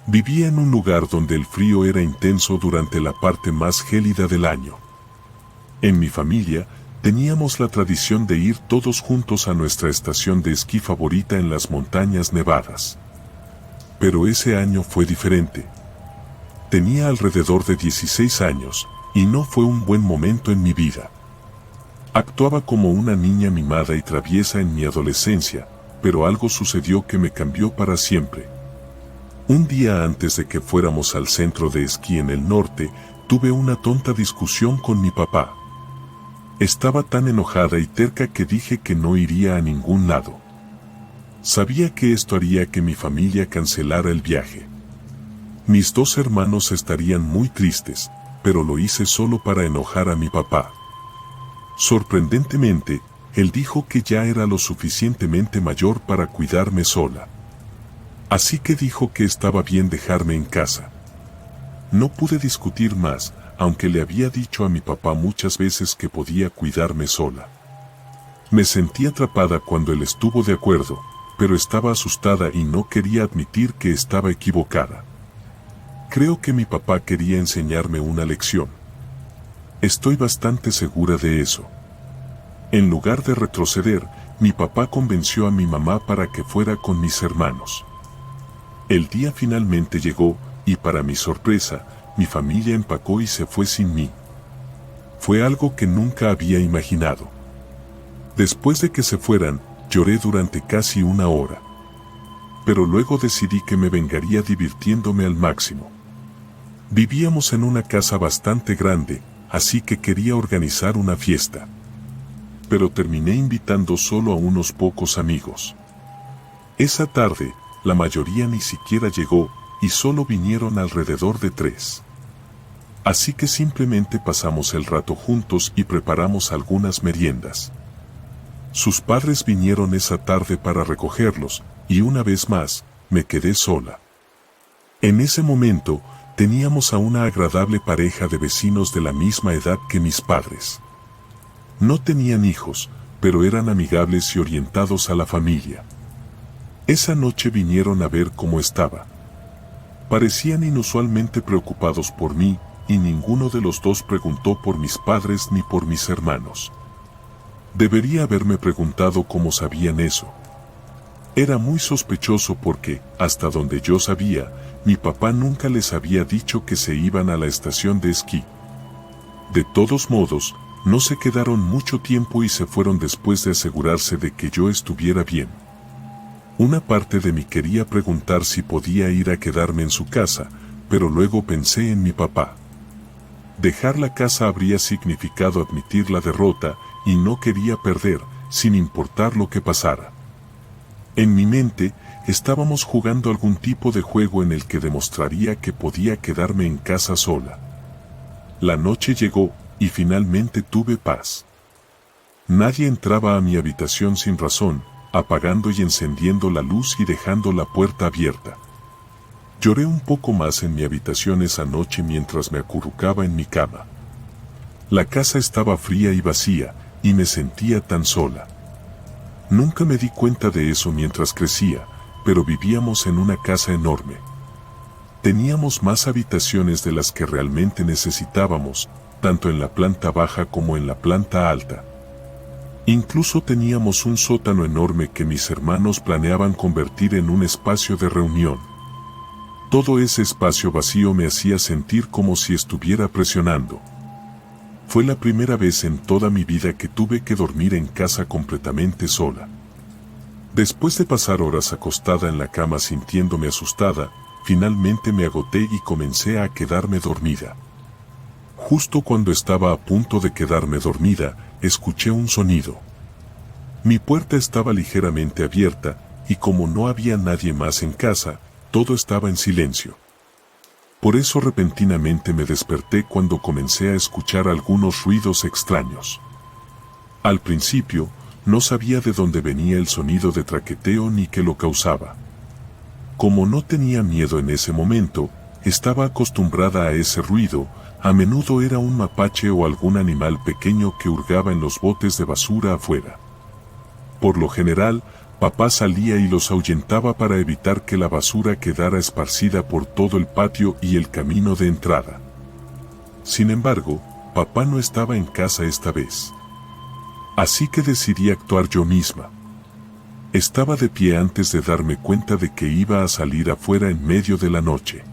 Vivía en un lugar donde el frío era intenso durante la parte más gélida del año. En mi familia, teníamos la tradición de ir todos juntos a nuestra estación de esquí favorita en las montañas nevadas. Pero ese año fue diferente. Tenía alrededor de 16 años, y no fue un buen momento en mi vida. Actuaba como una niña mimada y traviesa en mi adolescencia, pero algo sucedió que me cambió para siempre. Un día antes de que fuéramos al centro de esquí en el norte, tuve una tonta discusión con mi papá. Estaba tan enojada y terca que dije que no iría a ningún lado. Sabía que esto haría que mi familia cancelara el viaje. Mis dos hermanos estarían muy tristes, pero lo hice solo para enojar a mi papá. Sorprendentemente, él dijo que ya era lo suficientemente mayor para cuidarme sola. Así que dijo que estaba bien dejarme en casa. No pude discutir más, aunque le había dicho a mi papá muchas veces que podía cuidarme sola. Me sentí atrapada cuando él estuvo de acuerdo, pero estaba asustada y no quería admitir que estaba equivocada. Creo que mi papá quería enseñarme una lección. Estoy bastante segura de eso. En lugar de retroceder, mi papá convenció a mi mamá para que fuera con mis hermanos. El día finalmente llegó, y para mi sorpresa, mi familia empacó y se fue sin mí. Fue algo que nunca había imaginado. Después de que se fueran, lloré durante casi una hora. Pero luego decidí que me vengaría divirtiéndome al máximo. Vivíamos en una casa bastante grande, así que quería organizar una fiesta. Pero terminé invitando solo a unos pocos amigos. Esa tarde, la mayoría ni siquiera llegó, y solo vinieron alrededor de 3. Así que simplemente pasamos el rato juntos y preparamos algunas meriendas. Sus padres vinieron esa tarde para recogerlos, y una vez más, me quedé sola. En ese momento, teníamos a una agradable pareja de vecinos de la misma edad que mis padres. No tenían hijos, pero eran amigables y orientados a la familia. Esa noche vinieron a ver cómo estaba. Parecían inusualmente preocupados por mí, y ninguno de los dos preguntó por mis padres ni por mis hermanos. Debería haberme preguntado cómo sabían eso. Era muy sospechoso porque, hasta donde yo sabía, mi papá nunca les había dicho que se iban a la estación de esquí. De todos modos, no se quedaron mucho tiempo y se fueron después de asegurarse de que yo estuviera bien. Una parte de mí quería preguntar si podía ir a quedarme en su casa, pero luego pensé en mi papá. Dejar la casa habría significado admitir la derrota, y no quería perder, sin importar lo que pasara. En mi mente, estábamos jugando algún tipo de juego en el que demostraría que podía quedarme en casa sola. La noche llegó, y finalmente tuve paz. Nadie entraba a mi habitación sin razón, apagando y encendiendo la luz y dejando la puerta abierta. Lloré un poco más en mi habitación esa noche mientras me acurrucaba en mi cama. La casa estaba fría y vacía, y me sentía tan sola. Nunca me di cuenta de eso mientras crecía, pero vivíamos en una casa enorme. Teníamos más habitaciones de las que realmente necesitábamos, tanto en la planta baja como en la planta alta. Incluso teníamos un sótano enorme que mis hermanos planeaban convertir en un espacio de reunión. Todo ese espacio vacío me hacía sentir como si estuviera presionando. Fue la primera vez en toda mi vida que tuve que dormir en casa completamente sola. Después de pasar horas acostada en la cama sintiéndome asustada, finalmente me agoté y comencé a quedarme dormida. Justo cuando estaba a punto de quedarme dormida, escuché un sonido. Mi puerta estaba ligeramente abierta, y como no había nadie más en casa, todo estaba en silencio. Por eso repentinamente me desperté cuando comencé a escuchar algunos ruidos extraños. Al principio, no sabía de dónde venía el sonido de traqueteo ni qué lo causaba. Como no tenía miedo en ese momento, estaba acostumbrada a ese ruido. A menudo era un mapache o algún animal pequeño que hurgaba en los botes de basura afuera. Por lo general, Papá salía y los ahuyentaba para evitar que la basura quedara esparcida por todo el patio y el camino de entrada. Sin embargo, papá no estaba en casa esta vez. Así que decidí actuar yo misma. Estaba de pie antes de darme cuenta de que iba a salir afuera en medio de la noche.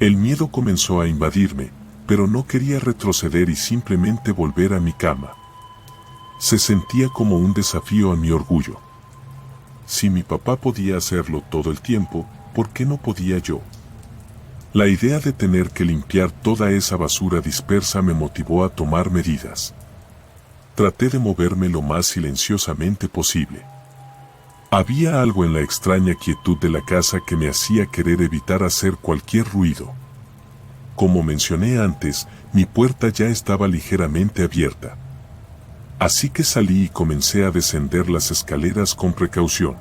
El miedo comenzó a invadirme, pero no quería retroceder y simplemente volver a mi cama. Se sentía como un desafío a mi orgullo. Si mi papá podía hacerlo todo el tiempo, ¿por qué no podía yo? La idea de tener que limpiar toda esa basura dispersa me motivó a tomar medidas. Traté de moverme lo más silenciosamente posible. Había algo en la extraña quietud de la casa que me hacía querer evitar hacer cualquier ruido. Como mencioné antes, mi puerta ya estaba ligeramente abierta. Así que salí y comencé a descender las escaleras con precaución.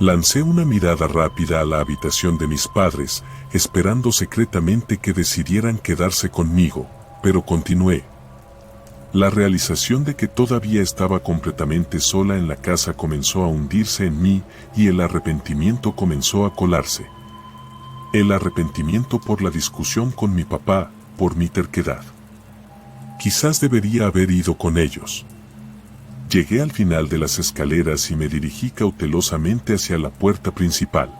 Lancé una mirada rápida a la habitación de mis padres, esperando secretamente que decidieran quedarse conmigo, pero continué. La realización de que todavía estaba completamente sola en la casa comenzó a hundirse en mí y el arrepentimiento comenzó a colarse. El arrepentimiento por la discusión con mi papá, por mi terquedad. Quizás debería haber ido con ellos. Llegué al final de las escaleras y me dirigí cautelosamente hacia la puerta principal.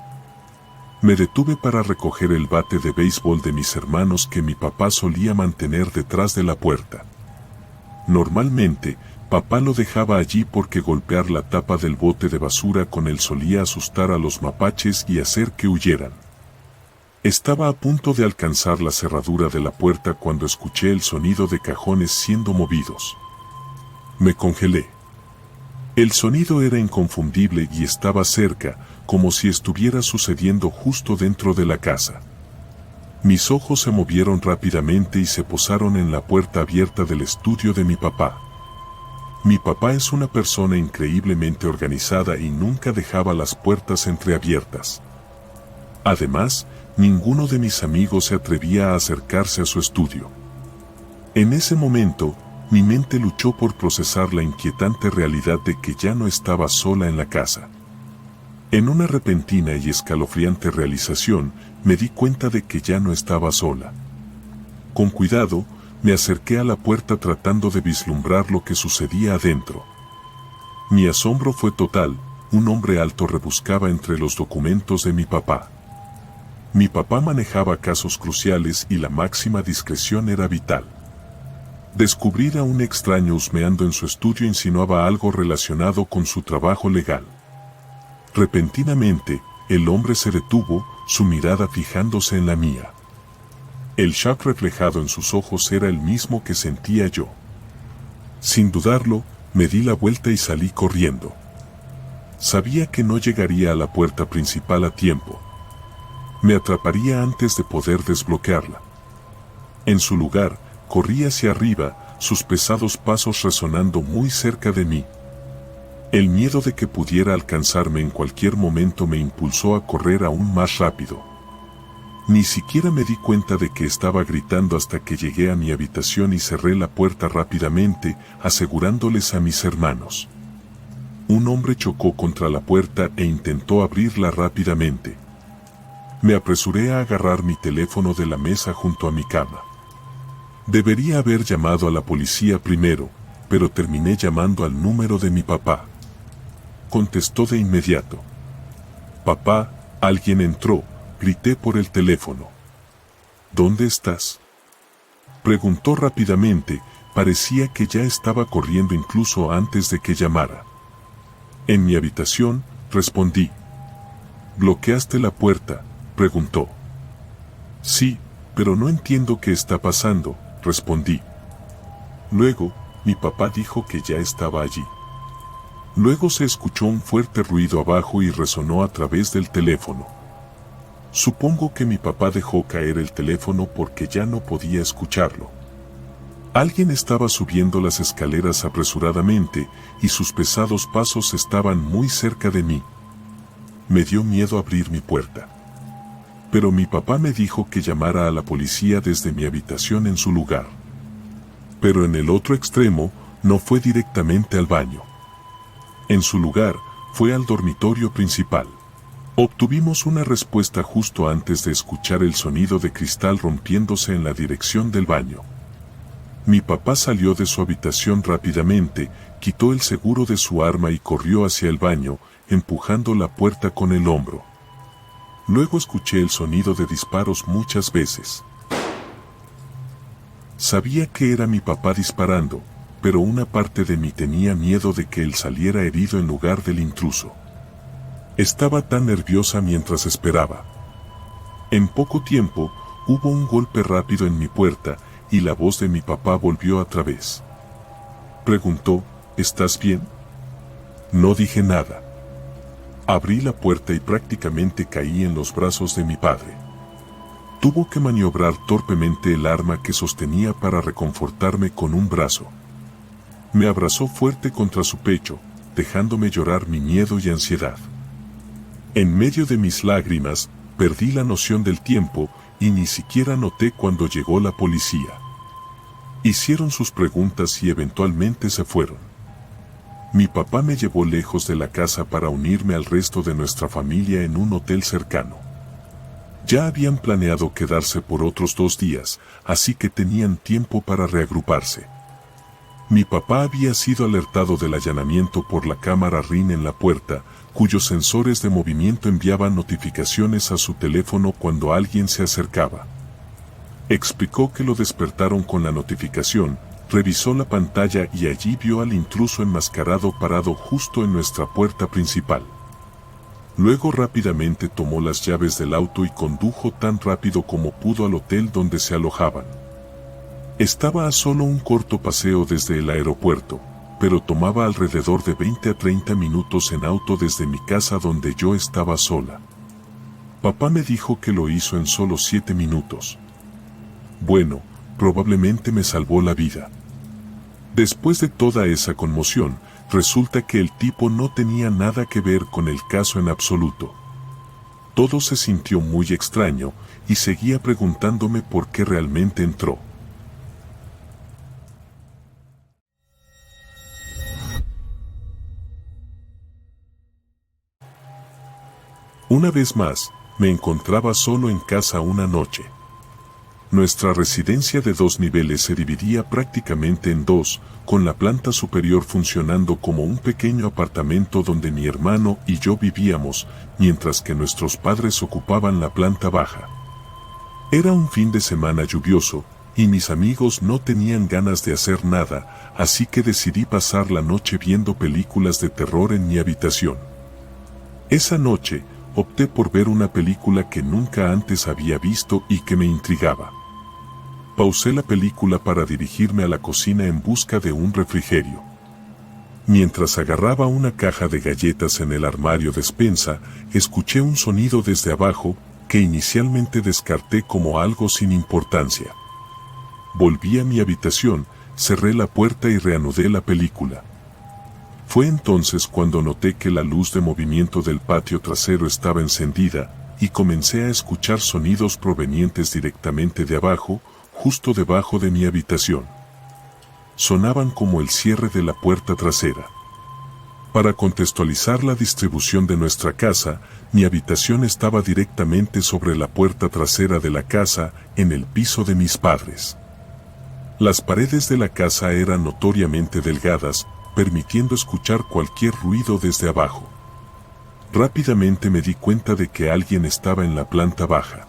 Me detuve para recoger el bate de béisbol de mis hermanos que mi papá solía mantener detrás de la puerta. Normalmente, papá lo dejaba allí porque golpear la tapa del bote de basura con él solía asustar a los mapaches y hacer que huyeran. Estaba a punto de alcanzar la cerradura de la puerta cuando escuché el sonido de cajones siendo movidos. Me congelé. El sonido era inconfundible y estaba cerca, como si estuviera sucediendo justo dentro de la casa. Mis ojos se movieron rápidamente y se posaron en la puerta abierta del estudio de mi papá. Mi papá es una persona increíblemente organizada y nunca dejaba las puertas entreabiertas. Además, ninguno de mis amigos se atrevía a acercarse a su estudio. En ese momento, mi mente luchó por procesar la inquietante realidad de que ya no estaba sola en la casa. En una repentina y escalofriante realización, me di cuenta de que ya no estaba sola. Con cuidado, me acerqué a la puerta tratando de vislumbrar lo que sucedía adentro. Mi asombro fue total, un hombre alto rebuscaba entre los documentos de mi papá. Mi papá manejaba casos cruciales y la máxima discreción era vital. Descubrir a un extraño husmeando en su estudio insinuaba algo relacionado con su trabajo legal. Repentinamente, el hombre se detuvo, su mirada fijándose en la mía. El shock reflejado en sus ojos era el mismo que sentía yo. Sin dudarlo, me di la vuelta y salí corriendo. Sabía que no llegaría a la puerta principal a tiempo. Me atraparía antes de poder desbloquearla. En su lugar, corrí hacia arriba, sus pesados pasos resonando muy cerca de mí. El miedo de que pudiera alcanzarme en cualquier momento me impulsó a correr aún más rápido. Ni siquiera me di cuenta de que estaba gritando hasta que llegué a mi habitación y cerré la puerta rápidamente, asegurándoles a mis hermanos. Un hombre chocó contra la puerta e intentó abrirla rápidamente. Me apresuré a agarrar mi teléfono de la mesa junto a mi cama. Debería haber llamado a la policía primero, pero terminé llamando al número de mi papá. Contestó de inmediato. «Papá, alguien entró», grité por el teléfono. «¿Dónde estás?», preguntó rápidamente, parecía que ya estaba corriendo incluso antes de que llamara. «En mi habitación», respondí. «¿Bloqueaste la puerta?», preguntó. «Sí, pero no entiendo qué está pasando», respondí. Luego, mi papá dijo que ya estaba allí. Luego se escuchó un fuerte ruido abajo y resonó a través del teléfono. Supongo que mi papá dejó caer el teléfono porque ya no podía escucharlo. Alguien estaba subiendo las escaleras apresuradamente y sus pesados pasos estaban muy cerca de mí. Me dio miedo abrir mi puerta. Pero mi papá me dijo que llamara a la policía desde mi habitación en su lugar. Pero en el otro extremo, no fue directamente al baño. En su lugar, Fue al dormitorio principal. Obtuvimos una respuesta justo antes de escuchar el sonido de cristal rompiéndose en la dirección del baño. Mi papá salió de su habitación rápidamente, quitó el seguro de su arma y corrió hacia el baño, empujando la puerta con el hombro. Luego escuché el sonido de disparos muchas veces. Sabía que era mi papá disparando, pero una parte de mí tenía miedo de que él saliera herido en lugar del intruso. Estaba tan nerviosa mientras esperaba. En poco tiempo, hubo un golpe rápido en mi puerta y la voz de mi papá volvió a través. Preguntó, ¿estás bien? No dije nada. Abrí la puerta y prácticamente caí en los brazos de mi padre. Tuvo que maniobrar torpemente el arma que sostenía para reconfortarme con un brazo. Me abrazó fuerte contra su pecho, dejándome llorar mi miedo y ansiedad. En medio de mis lágrimas, perdí la noción del tiempo y ni siquiera noté cuando llegó la policía. Hicieron sus preguntas y eventualmente se fueron. Mi papá me llevó lejos de la casa para unirme al resto de nuestra familia en un hotel cercano. Ya habían planeado quedarse por otros 2 días, así que tenían tiempo para reagruparse. Mi papá había sido alertado del allanamiento por la cámara Ring en la puerta, cuyos sensores de movimiento enviaban notificaciones a su teléfono cuando alguien se acercaba. Explicó que lo despertaron con la notificación, revisó la pantalla y allí vio al intruso enmascarado parado justo en nuestra puerta principal. Luego rápidamente tomó las llaves del auto y condujo tan rápido como pudo al hotel donde se alojaban. Estaba a solo un corto paseo desde el aeropuerto, pero tomaba alrededor de 20 a 30 minutos en auto desde mi casa donde yo estaba sola. Papá me dijo que lo hizo en solo 7 minutos. Bueno, probablemente me salvó la vida. Después de toda esa conmoción, resulta que el tipo no tenía nada que ver con el caso en absoluto. Todo se sintió muy extraño y seguía preguntándome por qué realmente entró. Una vez más, me encontraba solo en casa una noche. Nuestra residencia de 2 niveles se dividía prácticamente en 2, con la planta superior funcionando como un pequeño apartamento donde mi hermano y yo vivíamos, mientras que nuestros padres ocupaban la planta baja. Era un fin de semana lluvioso, y mis amigos no tenían ganas de hacer nada, así que decidí pasar la noche viendo películas de terror en mi habitación. Esa noche, opté por ver una película que nunca antes había visto y que me intrigaba. Pausé la película para dirigirme a la cocina en busca de un refrigerio. Mientras agarraba una caja de galletas en el armario despensa, escuché un sonido desde abajo que inicialmente descarté como algo sin importancia. Volví a mi habitación, cerré la puerta y reanudé la película. Fue entonces cuando noté que la luz de movimiento del patio trasero estaba encendida y comencé a escuchar sonidos provenientes directamente de abajo, justo debajo de mi habitación. Sonaban como el cierre de la puerta trasera. Para contextualizar la distribución de nuestra casa, mi habitación estaba directamente sobre la puerta trasera de la casa, en el piso de mis padres. Las paredes de la casa eran notoriamente delgadas, permitiendo escuchar cualquier ruido desde abajo. Rápidamente me di cuenta de que alguien estaba en la planta baja.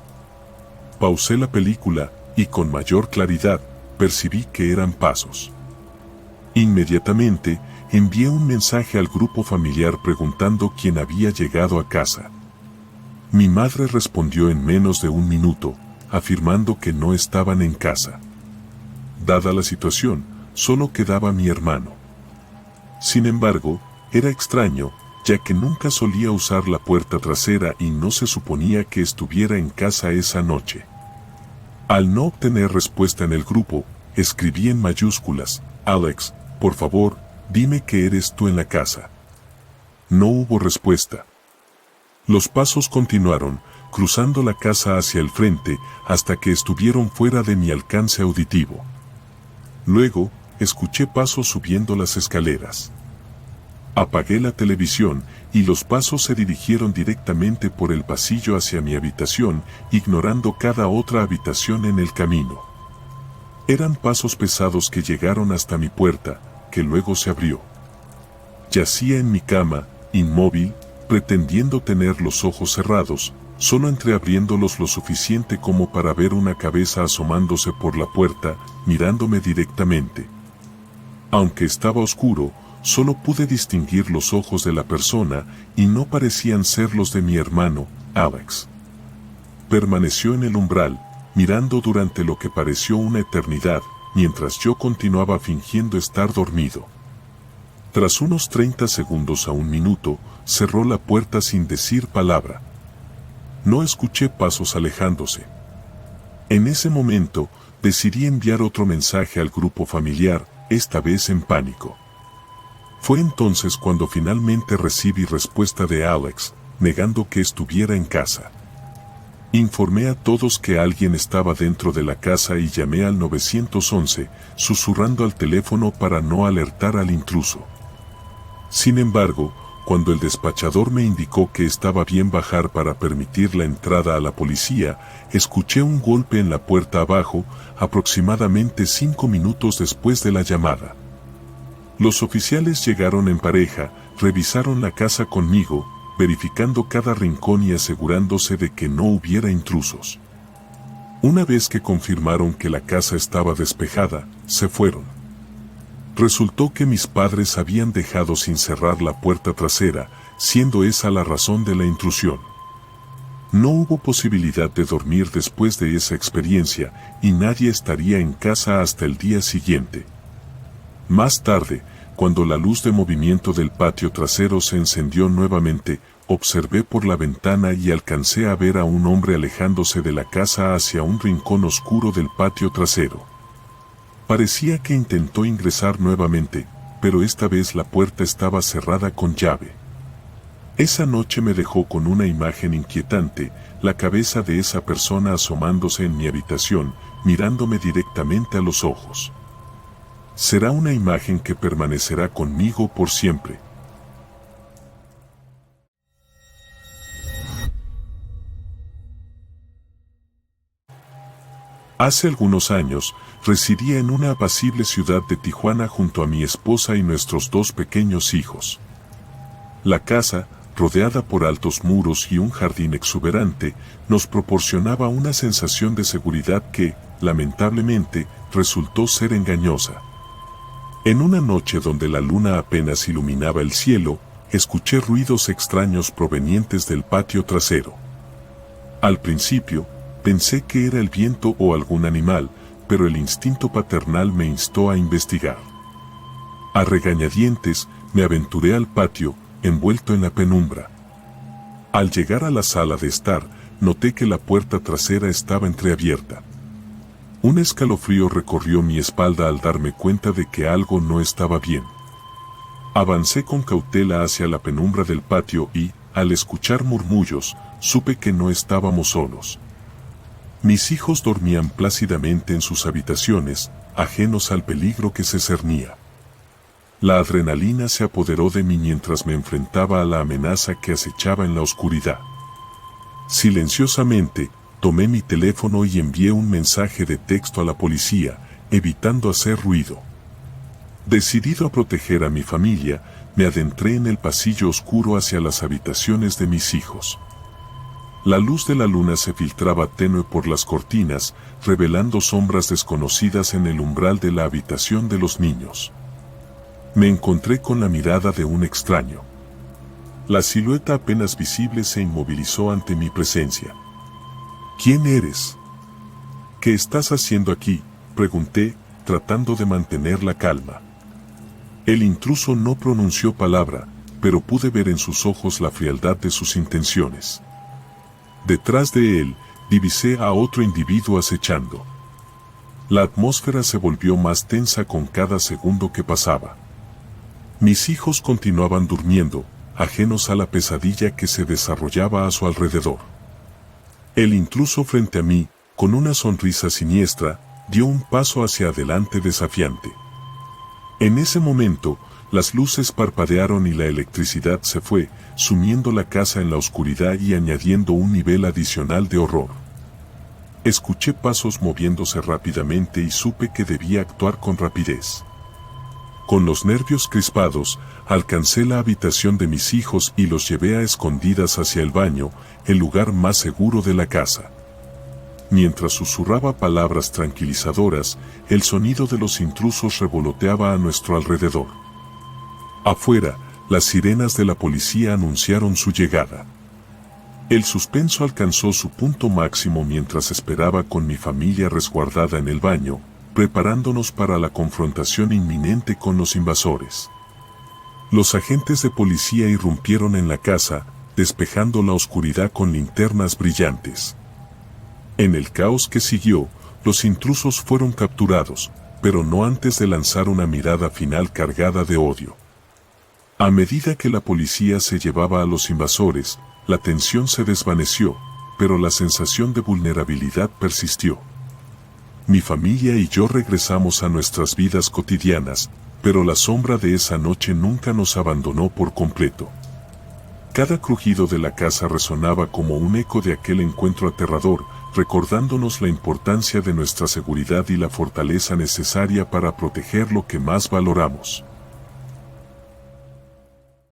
Pausé la película y con mayor claridad percibí que eran pasos. Inmediatamente envié un mensaje al grupo familiar preguntando quién había llegado a casa. Mi madre respondió en menos de 1 minuto, afirmando que no estaban en casa. Dada la situación, solo quedaba mi hermano. Sin embargo, era extraño, ya que nunca solía usar la puerta trasera y no se suponía que estuviera en casa esa noche. Al no obtener respuesta en el grupo, escribí en mayúsculas, Alex, por favor, dime que eres tú en la casa. No hubo respuesta. Los pasos continuaron, cruzando la casa hacia el frente, hasta que estuvieron fuera de mi alcance auditivo. Luego, escuché pasos subiendo las escaleras. Apagué la televisión y los pasos se dirigieron directamente por el pasillo hacia mi habitación, ignorando cada otra habitación en el camino. Eran pasos pesados que llegaron hasta mi puerta, que luego se abrió. Yacía en mi cama, inmóvil, pretendiendo tener los ojos cerrados, solo entreabriéndolos lo suficiente como para ver una cabeza asomándose por la puerta, mirándome directamente. Aunque estaba oscuro, solo pude distinguir los ojos de la persona y no parecían ser los de mi hermano, Alex. Permaneció en el umbral, mirando durante lo que pareció una eternidad, mientras yo continuaba fingiendo estar dormido. Tras unos 30 segundos a un minuto, cerró la puerta sin decir palabra. No escuché pasos alejándose. En ese momento, decidí enviar otro mensaje al grupo familiar, esta vez en pánico. Fue entonces cuando finalmente recibí respuesta de Alex, negando que estuviera en casa. Informé a todos que alguien estaba dentro de la casa y llamé al 911, susurrando al teléfono para no alertar al intruso. Sin embargo, cuando el despachador me indicó que estaba bien bajar para permitir la entrada a la policía, escuché un golpe en la puerta abajo, aproximadamente 5 minutos después de la llamada. Los oficiales llegaron en pareja, revisaron la casa conmigo, verificando cada rincón y asegurándose de que no hubiera intrusos. Una vez que confirmaron que la casa estaba despejada, se fueron. Resultó que mis padres habían dejado sin cerrar la puerta trasera, siendo esa la razón de la intrusión. No hubo posibilidad de dormir después de esa experiencia y nadie estaría en casa hasta el día siguiente. Más tarde, cuando la luz de movimiento del patio trasero se encendió nuevamente, observé por la ventana y alcancé a ver a un hombre alejándose de la casa hacia un rincón oscuro del patio trasero. Parecía que intentó ingresar nuevamente, pero esta vez la puerta estaba cerrada con llave. Esa noche me dejó con una imagen inquietante, la cabeza de esa persona asomándose en mi habitación, mirándome directamente a los ojos. Será una imagen que permanecerá conmigo por siempre. Hace algunos años, residía en una apacible ciudad de Tijuana junto a mi esposa y nuestros 2 pequeños hijos. La casa, rodeada por altos muros y un jardín exuberante, nos proporcionaba una sensación de seguridad que, lamentablemente, resultó ser engañosa. En una noche donde la luna apenas iluminaba el cielo, escuché ruidos extraños provenientes del patio trasero. Al principio, pensé que era el viento o algún animal, pero el instinto paternal me instó a investigar. A regañadientes, me aventuré al patio, envuelto en la penumbra. Al llegar a la sala de estar, noté que la puerta trasera estaba entreabierta. Un escalofrío recorrió mi espalda al darme cuenta de que algo no estaba bien. Avancé con cautela hacia la penumbra del patio y, al escuchar murmullos, supe que no estábamos solos. Mis hijos dormían plácidamente en sus habitaciones, ajenos al peligro que se cernía. La adrenalina se apoderó de mí mientras me enfrentaba a la amenaza que acechaba en la oscuridad. Silenciosamente, tomé mi teléfono y envié un mensaje de texto a la policía, evitando hacer ruido. Decidido a proteger a mi familia, me adentré en el pasillo oscuro hacia las habitaciones de mis hijos. La luz de la luna se filtraba tenue por las cortinas, revelando sombras desconocidas en el umbral de la habitación de los niños. Me encontré con la mirada de un extraño. La silueta apenas visible se inmovilizó ante mi presencia. ¿Quién eres? ¿Qué estás haciendo aquí?, pregunté, tratando de mantener la calma. El intruso no pronunció palabra, pero pude ver en sus ojos la frialdad de sus intenciones. Detrás de él, divisé a otro individuo acechando. La atmósfera se volvió más tensa con cada segundo que pasaba. Mis hijos continuaban durmiendo, ajenos a la pesadilla que se desarrollaba a su alrededor. El intruso frente a mí, con una sonrisa siniestra, dio un paso hacia adelante desafiante. En ese momento, Las luces parpadearon y la electricidad se fue, sumiendo la casa en la oscuridad y añadiendo un nivel adicional de horror. Escuché pasos moviéndose rápidamente y supe que debía actuar con rapidez. Con los nervios crispados, alcancé la habitación de mis hijos y los llevé a escondidas hacia el baño, el lugar más seguro de la casa. Mientras susurraba palabras tranquilizadoras, el sonido de los intrusos revoloteaba a nuestro alrededor. Afuera, las sirenas de la policía anunciaron su llegada. El suspenso alcanzó su punto máximo mientras esperaba con mi familia resguardada en el baño, preparándonos para la confrontación inminente con los invasores. Los agentes de policía irrumpieron en la casa, despejando la oscuridad con linternas brillantes. En el caos que siguió, los intrusos fueron capturados, pero no antes de lanzar una mirada final cargada de odio. A medida que la policía se llevaba a los invasores, la tensión se desvaneció, pero la sensación de vulnerabilidad persistió. Mi familia y yo regresamos a nuestras vidas cotidianas, pero la sombra de esa noche nunca nos abandonó por completo. Cada crujido de la casa resonaba como un eco de aquel encuentro aterrador, recordándonos la importancia de nuestra seguridad y la fortaleza necesaria para proteger lo que más valoramos.